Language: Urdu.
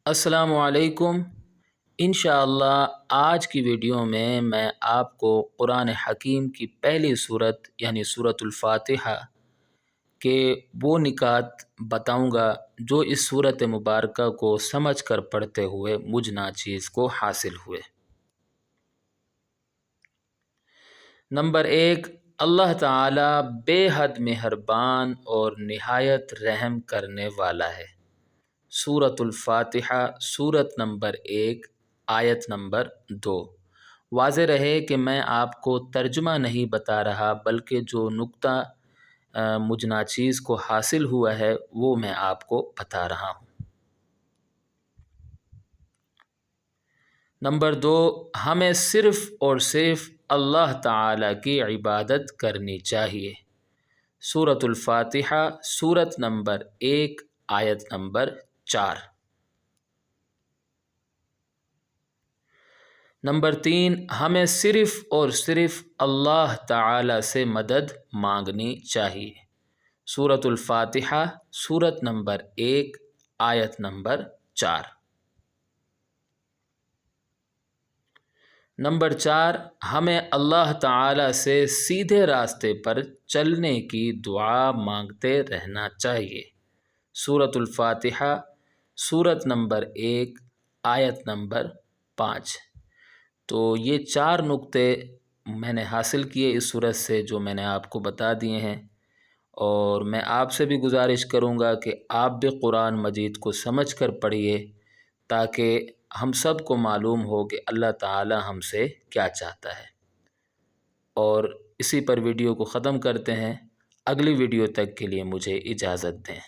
السلام علیکم۔ انشاءاللہ آج کی ویڈیو میں آپ کو قرآن حکیم کی پہلی صورت یعنی سورۃ الفاتحہ کے وہ نکات بتاؤں گا جو اس صورت مبارکہ کو سمجھ کر پڑھتے ہوئے مجھ ناچیز کو حاصل ہوئے۔ نمبر 1، اللہ تعالی بے حد مہربان اور نہایت رحم کرنے والا ہے۔ سورۃ الفاتحہ سورت نمبر 1 آیت نمبر 2۔ واضح رہے کہ میں آپ کو ترجمہ نہیں بتا رہا بلکہ جو نقطہ مجھ ناچیز کو حاصل ہوا ہے وہ میں آپ کو بتا رہا ہوں۔ نمبر 2، ہمیں صرف اور صرف اللہ تعالی کی عبادت کرنی چاہیے۔ سورۃ الفاتحہ سورت نمبر 1 آیت نمبر 4۔ نمبر 3، ہمیں صرف اور صرف اللہ تعالی سے مدد مانگنی چاہیے۔ سورۃ الفاتحہ سورت نمبر 1 آیت نمبر 4۔ نمبر 4، ہمیں اللہ تعالی سے سیدھے راستے پر چلنے کی دعا مانگتے رہنا چاہیے۔ سورۃ الفاتحہ سورت نمبر 1 آیت نمبر 5۔ تو یہ 4 نقطے میں نے حاصل کیے اس صورت سے جو میں نے آپ کو بتا دیے ہیں، اور میں آپ سے بھی گزارش کروں گا کہ آپ بھی قرآن مجید کو سمجھ کر پڑھیے تاکہ ہم سب کو معلوم ہو کہ اللہ تعالی ہم سے کیا چاہتا ہے۔ اور اسی پر ویڈیو کو ختم کرتے ہیں۔ اگلی ویڈیو تک کے لیے مجھے اجازت دیں۔